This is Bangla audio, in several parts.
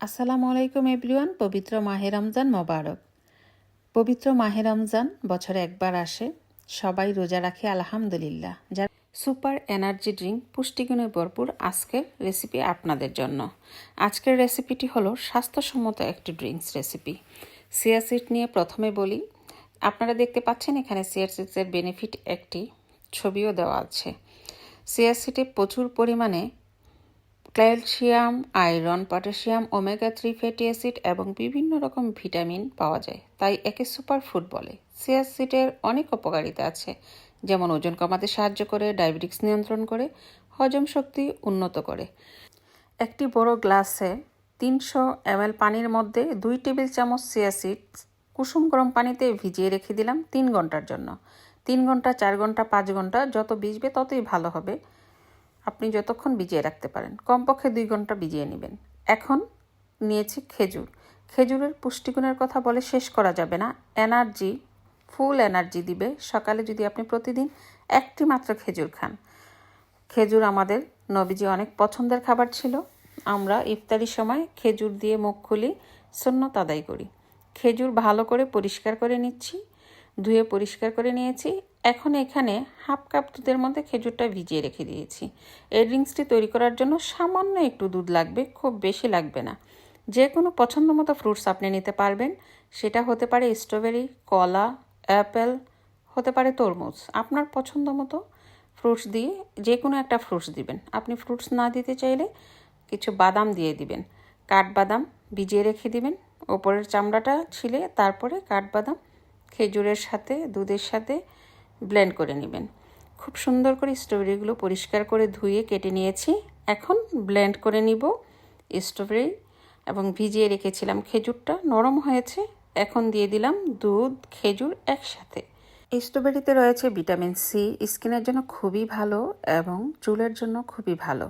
আসসালামু আলাইকুম এভরিওয়ান। পবিত্র মাহে রমজান মোবারক। পবিত্র মাহে রমজান বছরে একবার আসে, সবাই রোজা রাখে আলহামদুলিল্লাহ। যার সুপার এনার্জি ড্রিঙ্ক পুষ্টিগুণে ভরপুর আজকের রেসিপি আপনাদের জন্য। আজকের রেসিপিটি হলো স্বাস্থ্যসম্মত একটি ড্রিঙ্কস রেসিপি। চিয়া সিড নিয়ে প্রথমে বলি। আপনারা দেখতে পাচ্ছেন এখানে চিয়া সিডসের বেনিফিট একটি ছবিও দেওয়া আছে। চিয়া সিডে প্রচুর পরিমাণে calcium, iron, potassium, omega-3 fatty acid এবং বিভিন্ন রকম ভিটামিন পাওয়া যায়, তাই একে সুপার ফুড বলে। চিয়া সিডের অনেক উপকারিতা আছে, যেমন ওজন কমাতে সাহায্য করে, ডায়াবেটিস নিয়ন্ত্রণ করে, হজম শক্তি উন্নত করে। একটি বড় গ্লাসে 300 ml পানির মধ্যে 2 টেবিল চামচ চিয়া সিডস কুসুম গরম পানিতে ভিজিয়ে রেখে দিলাম 3 ঘন্টার জন্য। 3 ঘন্টা, 4 ঘন্টা, 5 ঘন্টা, যত ভিজবে ততই ভালো হবে। আপনি যতক্ষণ ভিজিয়ে রাখতে পারেন, কমপক্ষে 2 ঘন্টা ভিজিয়ে নেবেন। এখন নিয়েছি খেজুর। খেজুরের পুষ্টিগুণের কথা বলে শেষ করা যাবে না। এনার্জি, ফুল এনার্জি দিবে সকালে যদি আপনি প্রতিদিন একটি মাত্র খেজুর খান। খেজুর আমাদের নবীজি অনেক পছন্দের খাবার ছিল। আমরা ইফতারির সময় খেজুর দিয়ে মুখ খুলি, সুন্নত আদায় করি। খেজুর ভালো করে পরিষ্কার করে নিচ্ছি, ধুয়ে পরিষ্কার করে নিয়েছি। এখন এখানে হাফ কাপ দুধের মধ্যে খেজুরটা ভিজিয়ে রেখে দিয়েছি। এই ড্রিঙ্কসটি তৈরি করার জন্য সামান্য একটু দুধ লাগবে, খুব বেশি লাগবে না। যে কোনো পছন্দ মতো ফ্রুটস আপনি নিতে পারবেন। সেটা হতে পারে স্ট্রবেরি, কলা, অ্যাপেল, হতে পারে তরমুজ। আপনার পছন্দ মতো ফ্রুটস দিয়ে যে কোনো একটা ফ্রুটস দিবেন। আপনি ফ্রুটস না দিতে চাইলে কিছু বাদাম দিয়ে দিবেন। কাঠবাদাম ভিজিয়ে রেখে দিবেন, ওপরের চামড়াটা ছিলে তারপরে কাঠবাদাম খেজুরের সাথে দুধের সাথে ব্লেন্ড করে নেবেন। খুব সুন্দর করে স্ট্রবেরিগুলো পরিষ্কার করে ধুয়ে কেটে নিয়েছি। এখন ব্লেন্ড করে নিব স্ট্রবেরি এবং ভিজিয়ে রেখেছিলাম খেজুরটা, নরম হয়েছে। এখন দিয়ে দিলাম দুধ, খেজুর একসাথে। স্ট্রবেরিতে রয়েছে ভিটামিন সি, স্কিনের জন্য খুবই ভালো এবং চুলের জন্য খুবই ভালো।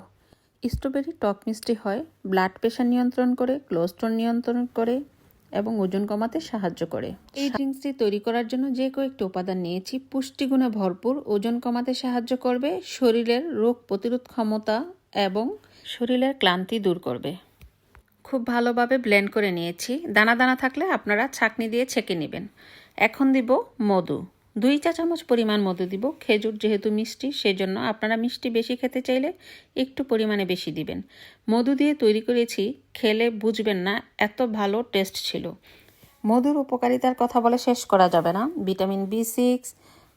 স্ট্রবেরি টক মিষ্টি হয়, ব্লাড প্রেশার নিয়ন্ত্রণ করে, কোলেস্টেরল নিয়ন্ত্রণ করে এবং ওজন কমাতে সাহায্য করে। এই ড্রিঙ্কসটি তৈরি করার জন্য যে কয়েকটি উপাদান নিয়েছি পুষ্টিগুণে ভরপুর, ওজন কমাতে সাহায্য করবে, শরীরের রোগ প্রতিরোধ ক্ষমতা এবং শরীরের ক্লান্তি দূর করবে। খুব ভালোভাবে ব্লেন্ড করে নিয়েছি। দানা দানা থাকলে আপনারা ছাঁকনি দিয়ে ছেঁকে নেবেন। এখন দিব মধু, 2 চা চামচ পরিমাণ মধু দিব। খেজুর যেহেতু মিষ্টি, সেজন্য আপনারা মিষ্টি বেশি খেতে চাইলে একটু পরিমাণে বেশি দিবেন। মধু দিয়ে তৈরি করেছি, খেলে বুঝবেন না এত ভালো টেস্ট ছিল। মধুর উপকারিতার কথা বলে শেষ করা যাবে না। Vitamin B6,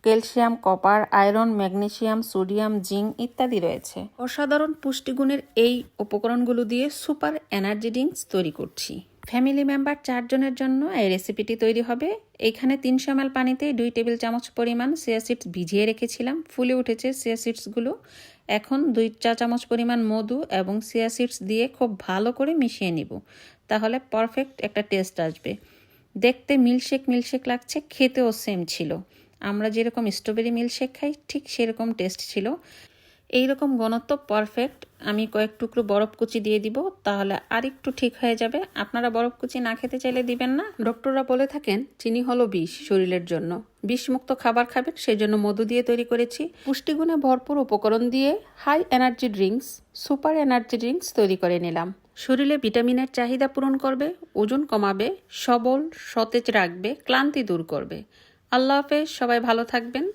calcium, copper, iron, magnesium, sodium, zinc ইত্যাদি রয়েছে। অসাধারণ পুষ্টিগুণের এই উপকরণগুলো দিয়ে সুপার এনার্জি ড্রিঙ্কস তৈরি করছি। ফ্যামিলি মেম্বার 4 জনের জন্য এই রেসিপিটি তৈরি হবে। এখানে 300 ml পানিতে 2 টেবিল চামচ পরিমাণ চিয়া সিডস ভিজিয়ে রেখেছিলাম, ফুলে উঠেছে চিয়া সিডসগুলো। এখন 2 চা চামচ পরিমাণ মধু এবং চিয়া সিডস দিয়ে খুব ভালো করে মিশিয়ে নিব, তাহলে পারফেক্ট একটা টেস্ট আসবে। দেখতে মিল্কশেক লাগছে, খেতেও সেম ছিল। আমরা যেরকম স্ট্রবেরি মিল্কশেক খাই ঠিক সেরকম টেস্ট ছিল। এইরকম ঘনত্ব পারফেক্ট। আমি কয়েক টুকরো বরফ কুচি দিয়ে দিব, তাহলে আরেকটু ঠিক হয়ে যাবে। আপনারা বরফ কুচি না খেতে চাইলে দিবেন না। ডক্টররা বলে থাকেন চিনি হলো বিষ শরীরের জন্য, বিষমুক্ত খাবার খাবেন, সেজন্য মধু দিয়ে তৈরি করেছি। পুষ্টিগুণে ভরপুর উপকরণ দিয়ে high energy drinks, super energy drinks তৈরি করে নিলাম। শরীরে ভিটামিনের চাহিদা পূরণ করবে, ওজন কমাবে, সবল সতেজ রাখবে, ক্লান্তি দূর করবে। আল্লাহ হাফেজ, সবাই ভালো থাকবেন।